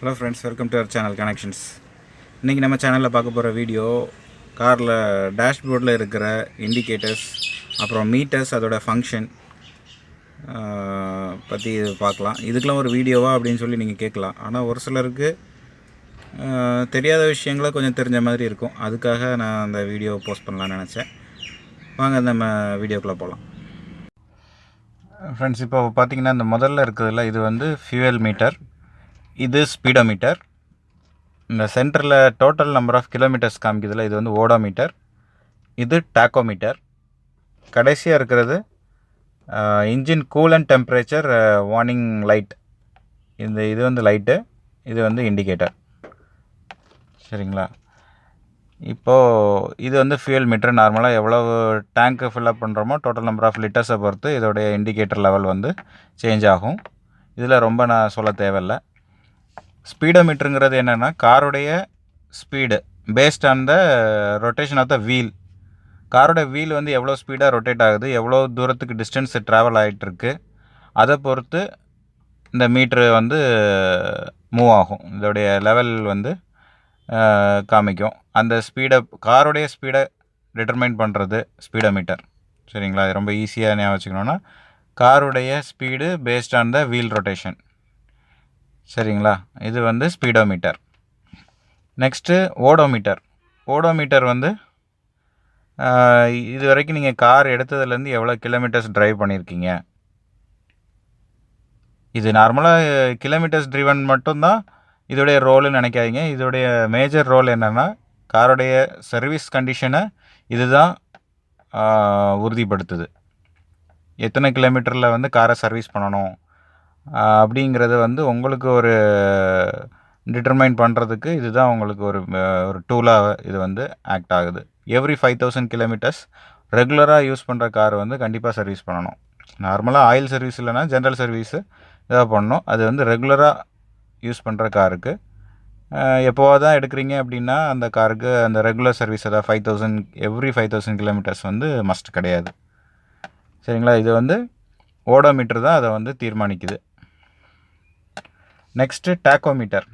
Hello friends, welcome to our channel connections. இன்றைக்கி நம்ம சேனலில் பார்க்க போகிற வீடியோ காரில் டேஷ்போர்டில் இருக்கிற இண்டிகேட்டர்ஸ், அப்புறம் மீட்டர்ஸ், அதோட ஃபங்க்ஷன் பற்றி பார்க்கலாம். இதுக்கெலாம் ஒரு வீடியோவா அப்படின்னு சொல்லி நீங்கள் கேட்கலாம். ஆனால் ஒரு சிலருக்கு தெரியாத விஷயங்களை கொஞ்சம் தெரிஞ்ச மாதிரி இருக்கும். அதுக்காக நான் அந்த வீடியோ போஸ்ட் பண்ணலான்னு நினச்சேன். வாங்க நம்ம வீடியோக்குள்ளே போகலாம். ஃப்ரெண்ட்ஸ், இப்போ பார்த்தீங்கன்னா இந்த முதல்ல இருக்கிறதுல இது வந்து ஃபியூயல் மீட்டர், இது ஸ்பீடோமீட்டர். இந்த சென்டரில் டோட்டல் நம்பர் ஆஃப் கிலோமீட்டர்ஸ் காமிக்கிறதுல இது வந்து ஓடோமீட்டர், இது டாக்கோமீட்டர். கடைசியாக இருக்கிறது engine coolant temperature warning light. இது வந்து லைட்டு, இது வந்து இண்டிகேட்டர். சரிங்களா? இப்போது இது வந்து ஃபியூயல் மீட்டர். நார்மலாக எவ்வளோ டேங்க்கு ஃபில்அப் பண்ணுறோமோ டோட்டல் நம்பர் ஆஃப் லிட்டர்ஸை பொறுத்து இதோடைய இண்டிகேட்டர் லெவல் வந்து சேஞ்ச் ஆகும். இதில் ரொம்ப நான் சொல்ல தேவையில்லை. ஸ்பீடோமீட்டருங்கிறது என்னென்னா காருடைய speed based on the rotation of the wheel. காரோட வீல் வந்து எவ்வளோ ஸ்பீடாக ரொட்டேட் ஆகுது, எவ்வளோ தூரத்துக்கு டிஸ்டன்ஸ் ட்ராவல் ஆகிட்டுருக்கு, அதை பொறுத்து இந்த மீட்ரு வந்து மூவ் ஆகும். இதோடைய லெவல் வந்து காமிக்கும். அந்த ஸ்பீடை, காரோடைய ஸ்பீடை டிட்டர்மைன் பண்ணுறது ஸ்பீடோமீட்டர். சரிங்களா? இது ரொம்ப ஈஸியாக ஞாபகம் வச்சுக்கணுன்னா காருடைய speed based on the wheel rotation. சரிங்களா? இது வந்து ஸ்பீடோமீட்டர். Next odometer. ஓடோமீட்டர் வந்து இது வரைக்கும் நீங்கள் கார் எடுத்ததுலேருந்து எவ்வளோ கிலோமீட்டர்ஸ் ட்ரைவ் பண்ணியிருக்கீங்க. இது நார்மலாக கிலோமீட்டர்ஸ் ட்ரிவன் மட்டும்தான் இதோடைய ரோலுன்னு நினைக்காதீங்க. இதோடைய மேஜர் ரோல் என்னென்னா காரோடைய சர்வீஸ் கண்டிஷனை இது தான் உறுதிப்படுத்துது. எத்தனை கிலோமீட்டரில் வந்து காரை சர்வீஸ் பண்ணணும் அப்படிங்கிறது வந்து உங்களுக்கு ஒரு டிட்டர்மைன் பண்ணுறதுக்கு இதுதான் உங்களுக்கு ஒரு டூலாக இது வந்து ஆக்ட் ஆகுது. எவ்ரி 5000 கிலோமீட்டர்ஸ் ரெகுலராக யூஸ் பண்ணுற கார் வந்து கண்டிப்பாக சர்வீஸ் பண்ணணும். நார்மலாக ஆயில் சர்வீஸ் இல்லைனா ஜென்ரல் சர்வீஸு இதாக பண்ணணும். அது வந்து ரெகுலராக யூஸ் பண்ணுற காருக்கு எப்போவாக தான் எடுக்கிறீங்க அப்படின்னா அந்த காருக்கு அந்த ரெகுலர் சர்வீஸ், அதாவது 5000 எவ்ரி 5000 கிலோமீட்டர்ஸ் வந்து மஸ்ட் கிடையாது. சரிங்களா? இது வந்து ஓடோமீட்டர் தான் அதை வந்து தீர்மானிக்குது. Next tachometer.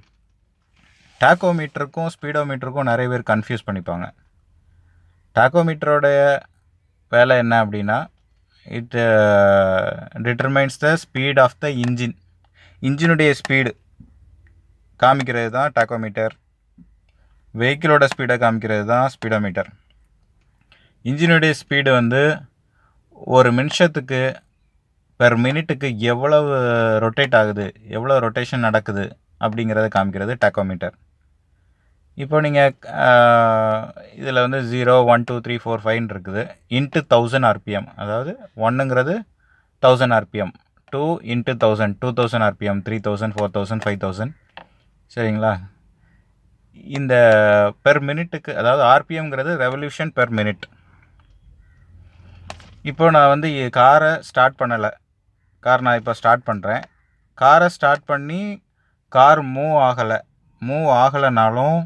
டாக்கோமீட்டருக்கும் ஸ்பீடோமீட்டருக்கும் நிறைய பேர் கன்ஃபியூஸ் பண்ணிப்பாங்க. டாக்கோமீட்டரோடைய வேலை என்ன அப்படின்னா it determines the speed of the இன்ஜினுடைய ஸ்பீடு காமிக்கிறது தான் டாக்கோமீட்டர். வெஹிக்கிளோட ஸ்பீடை காமிக்கிறது தான் ஸ்பீடோமீட்டர். இன்ஜினுடைய ஸ்பீடு வந்து ஒரு நிமிஷத்துக்கு பெர் மினிட்டுக்கு எவ்வளவு ரொட்டேட் ஆகுது, எவ்வளோ ரொட்டேஷன் நடக்குது அப்படிங்கிறத காமிக்கிறது டாக்கோமீட்டர். இப்போ நீங்கள் இதில் வந்து 0, 1, 2, 3, 4, 5 இருக்குது. இன்ட்டு 1000 RPM, அதாவது 1ங்கிறது 1000 RPM, 2 இன்ட்டு 1000 2000 RPM, 3000, 4000, 5000. சரிங்களா? இந்த பெர் மினிட்டுக்கு, அதாவது ஆர்பிஎம்ங்கிறது ரெவல்யூஷன் பெர் மினிட். இப்போ நான் வந்து காரை ஸ்டார்ட் பண்ணலை. நான் இப்போ ஸ்டார்ட் பண்ணுறேன். காரை ஸ்டார்ட் பண்ணி கார் மூவ் ஆகலைனாலும்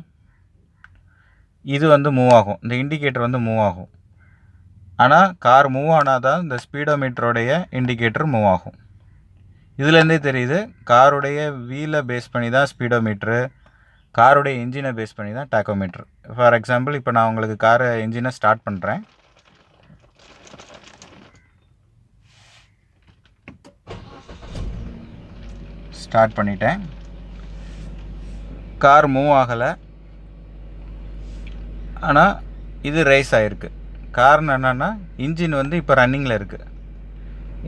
இது வந்து மூவ் ஆகும். இந்த இண்டிகேட்டர் வந்து மூவ் ஆகும். ஆனால் கார் மூவ் ஆனால் தான் இந்த ஸ்பீடோமீட்டருடைய இண்டிகேட்டர் மூவ் ஆகும். இதுலேருந்தே தெரியுது காருடைய வீலை பேஸ் பண்ணி தான் ஸ்பீடோமீட்ரு, காருடைய இன்ஜினை பேஸ் பண்ணி தான் டாக்கோமீட்ரு. ஃபார் எக்ஸாம்பிள், இப்போ நான் உங்களுக்கு காரை இன்ஜினை ஸ்டார்ட் பண்ணுறேன். ஸ்டார்ட் பண்ணிட்டேன். கார் மூவ் ஆகலை, ஆனால் இது ரேஸ் ஆகிருக்கு. காரணம் என்னென்னா இன்ஜின் வந்து இப்போ ரன்னிங்கில் இருக்குது.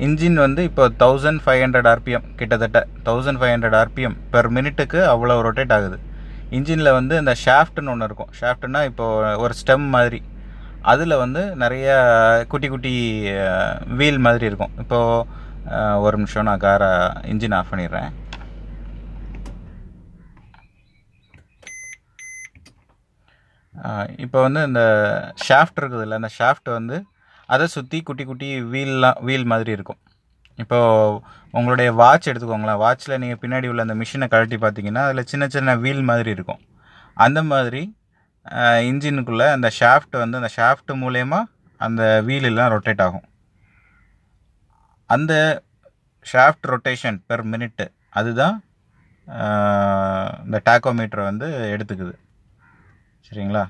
இன்ஜின் வந்து இப்போ 1500 RPM, கிட்டத்தட்ட 1500 RPM பெர் மினிட்டுக்கு அவ்வளோ ரொட்டேட் ஆகுது. இன்ஜினில் வந்து இந்த ஷாஃப்ட்னு ஒன்று இருக்கும். ஷாஃப்ட்னா இப்போது ஒரு ஸ்டெம் மாதிரி, அதில் வந்து நிறைய குட்டி குட்டி வீல் மாதிரி இருக்கும். இப்போது ஒரு நிமிஷம், நான் காரை இன்ஜின் ஆஃப் பண்ணிடுறேன். இப்போ வந்து இந்த ஷாஃப்ட் இருக்குதுல்ல, அந்த ஷாஃப்ட் வந்து அதை சுற்றி குட்டி குட்டி வீல் மாதிரி இருக்கும். இப்போது உங்களுடைய வாட்ச் எடுத்துக்கோங்களேன். வாட்சில் நீங்கள் பின்னாடி உள்ள அந்த மிஷினை கழட்டி பார்த்தீங்கன்னா அதில் சின்ன சின்ன வீல் மாதிரி இருக்கும். அந்த மாதிரி இன்ஜினுக்குள்ளே அந்த ஷாஃப்ட் வந்து, அந்த ஷாஃப்ட் மூலயமா அந்த வீலெல்லாம் ரொட்டேட் ஆகும். அந்த ஷாஃப்ட் ரொட்டேஷன் பெர் மினிட்டு அதுதான் இந்த டாக்கோமீட்டரை வந்து எடுத்துக்குது. சரிங்களா?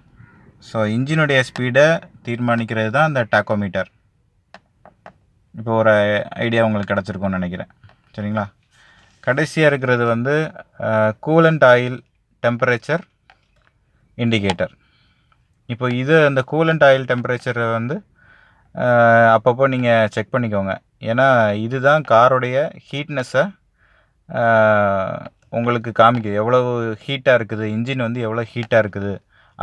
ஸோ இன்ஜினுடைய ஸ்பீடை தீர்மானிக்கிறது தான் இந்த டாக்கோமீட்டர். இப்போ ஒரு ஐடியா உங்களுக்கு கிடச்சிருக்கும்னு நினைக்கிறேன். சரிங்களா? கடைசியாக இருக்கிறது வந்து கூலண்ட் ஆயில் டெம்பரேச்சர் இண்டிகேட்டர். இப்போ இது அந்த கூலண்ட் ஆயில் டெம்பரேச்சரை வந்து அப்பப்போ நீங்கள் செக் பண்ணிக்கோங்க. ஏன்னா இதுதான் காரோடைய ஹீட்னஸை உங்களுக்கு காமிக்குது. எவ்வளவு ஹீட்டாக இருக்குது, இன்ஜின் வந்து எவ்வளோ ஹீட்டாக இருக்குது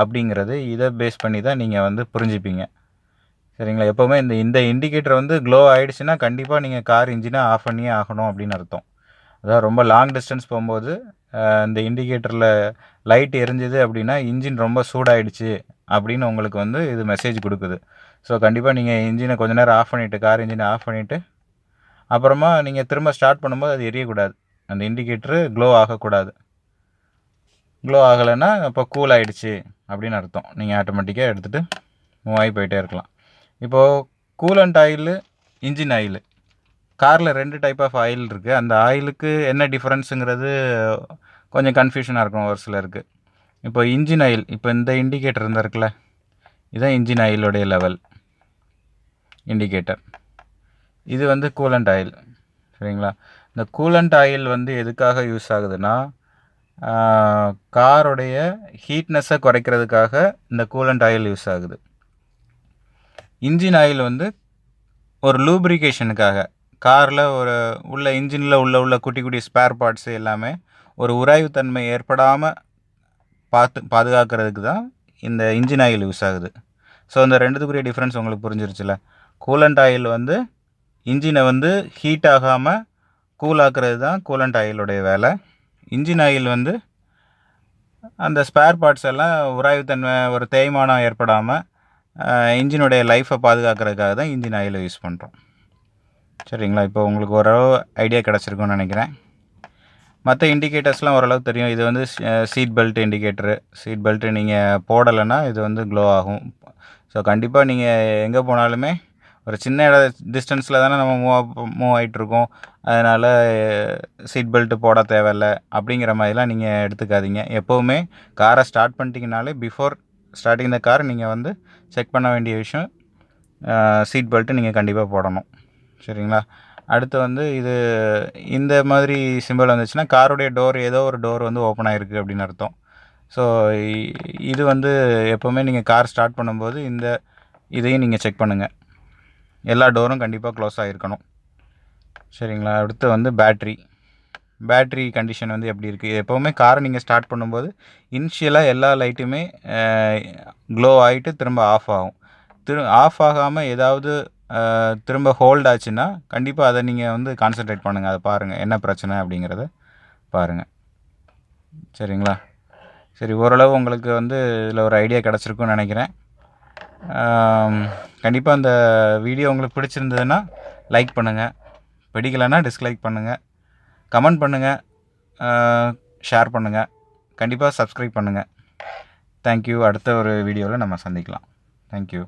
அப்படிங்கிறது இதை பேஸ் பண்ணி தான் நீங்கள் வந்து புரிஞ்சுப்பீங்க. சரிங்களா? எப்போவுமே இந்த இண்டிகேட்டர் வந்து க்ளோ ஆகிடுச்சுன்னா கண்டிப்பாக நீங்கள் கார் இன்ஜினை ஆஃப் பண்ணியே ஆகணும் அப்படின்னு அர்த்தம். அதாவது ரொம்ப லாங் டிஸ்டன்ஸ் போகும்போது இந்த இண்டிகேட்டரில் லைட் எரிஞ்சுது அப்படின்னா இன்ஜின் ரொம்ப சூடாகிடுச்சு அப்படின்னு உங்களுக்கு வந்து இது மெசேஜ் கொடுக்குது. ஸோ கண்டிப்பாக நீங்கள் இன்ஜினை கொஞ்ச நேரம் ஆஃப் பண்ணிவிட்டு, கார் இன்ஜினை ஆஃப் பண்ணிவிட்டு அப்புறமா நீங்கள் திரும்ப ஸ்டார்ட் பண்ணும்போது அது எரியக்கூடாது. அந்த இண்டிகேட்டரு க்ளோ ஆகக்கூடாது. க்ளோ ஆகலைன்னா இப்போ கூல் ஆகிடுச்சு அப்படின்னு அர்த்தம். நீங்கள் ஆட்டோமேட்டிக்காக எடுத்துகிட்டு மூவ் ஆகி போயிட்டே இருக்கலாம். இப்போது கூலண்ட் ஆயிலு, இன்ஜின் ஆயிலு, காரில் 2 டைப் ஆஃப் ஆயில் இருக்குது. அந்த ஆயிலுக்கு என்ன டிஃப்ரென்ஸுங்கிறது கொஞ்சம் கன்ஃபியூஷனாக இருக்கும் ஒரு சிலருக்கு. இப்போ இன்ஜின் ஆயில், இப்போ இந்த இண்டிகேட்டர் இருக்குல்ல, இதுதான் இன்ஜின் ஆயிலுடைய லெவல் இண்டிகேட்டர். இது வந்து கூலண்ட் ஆயில். சரிங்களா? இந்த கூலண்ட் ஆயில் வந்து எதுக்காக யூஸ் ஆகுதுன்னா, காரோடைய ஹீட்னஸை குறைக்கிறதுக்காக இந்த கூலண்ட் ஆயில் யூஸ் ஆகுது. இன்ஜின் ஆயில் வந்து ஒரு லூப்ரிகேஷனுக்காக, காரில் ஒரு உள்ள இன்ஜினில் உள்ள குட்டி குட்டி ஸ்பேர் பார்ட்ஸு எல்லாமே ஒரு உராய்வுத்தன்மை ஏற்படாமல் பாதுகாக்கிறதுக்கு தான் இந்த இன்ஜின் ஆயில் யூஸ் ஆகுது. ஸோ இந்த ரெண்டுத்துக்குரிய டிஃப்ரென்ஸ் உங்களுக்கு புரிஞ்சிருச்சுல. கூலண்ட் ஆயில் வந்து இன்ஜினை வந்து ஹீட் ஆகாமல் கூல் ஆக்குறது தான் கூலண்ட் ஆயிலுடைய வேலை. இன்ஜின் ஆயில் வந்து அந்த ஸ்பேர் பார்ட்ஸ் எல்லாம் உராய்வுத்தன்மை, ஒரு தேய்மானம் ஏற்படாமல் இன்ஜினுடைய லைஃப்பை பாதுகாக்கிறதுக்காக தான் இன்ஜின் ஆயிலை யூஸ் பண்ணுறோம். சரிங்களா? இப்போ உங்களுக்கு ஓரளவு ஐடியா கிடச்சிருக்குன்னு நினைக்கிறேன். மற்ற இண்டிகேட்டர்ஸ்லாம் ஓரளவு தெரியும். இது வந்து seat belt indicator. Seat belt நீங்கள் போடலைன்னா இது வந்து க்ளோ ஆகும். ஸோ கண்டிப்பாக நீங்கள் எங்கே போனாலுமே ஒரு சின்ன டிஸ்டன்ஸில் தானே நம்ம மூவ் ஆகிட்ருக்கோம். அதனால் சீட் பெல்ட்டு போட தேவையில்ல அப்படிங்கிற மாதிரிலாம் நீங்கள் எடுத்துக்காதீங்க. எப்போவுமே காரை ஸ்டார்ட் பண்ணிட்டீங்கனாலே பிஃபோர் ஸ்டார்டிங் த கார் நீங்கள் வந்து செக் பண்ண வேண்டிய விஷயம், சீட் பெல்ட்டு நீங்கள் கண்டிப்பாக போடணும். சரிங்களா? அடுத்து வந்து இந்த மாதிரி சிம்பிள் வந்துச்சுன்னா காருடைய டோர், ஏதோ ஒரு டோர் வந்து ஓப்பன் ஆகிருக்கு அப்படின்னு அர்த்தம். ஸோ இது வந்து எப்போவுமே நீங்கள் கார் ஸ்டார்ட் பண்ணும்போது இதையும் நீங்கள் செக் பண்ணுங்கள். எல்லா டோரும் கண்டிப்பாக க்ளோஸ் ஆகிருக்கணும். சரிங்களா? அடுத்து வந்து பேட்ரி கண்டிஷன் வந்து எப்படி இருக்குது. எப்போவுமே காரை நீங்கள் ஸ்டார்ட் பண்ணும்போது இனிஷியலாக எல்லா லைட்டுமே க்ளோ ஆகிட்டு திரும்ப ஆஃப் ஆகும். ஆஃப் ஆகாமல் ஏதாவது திரும்ப ஹோல்ட் ஆச்சுன்னா கண்டிப்பாக அதை நீங்கள் வந்து கான்சன்ட்ரேட் பண்ணுங்கள். அதை பாருங்கள் என்ன பிரச்சனை அப்படிங்கிறத பாருங்கள். சரிங்களா? சரி, ஓரளவு உங்களுக்கு வந்து இதில் ஒரு ஐடியா கிடச்சிருக்குன்னு நினைக்கிறேன். கண்டிப்பாக அந்த வீடியோ உங்களுக்கு பிடிச்சிருந்ததுன்னா லைக் பண்ணுங்கள், பிடிக்கலைன்னா டிஸ்லைக் பண்ணுங்கள், கமெண்ட் பண்ணுங்கள், ஷேர் பண்ணுங்கள், கண்டிப்பாக சப்ஸ்கிரைப் பண்ணுங்கள். தேங்க்யூ. அடுத்த ஒரு வீடியோவில் நம்ம சந்திக்கலாம். தேங்க்யூ.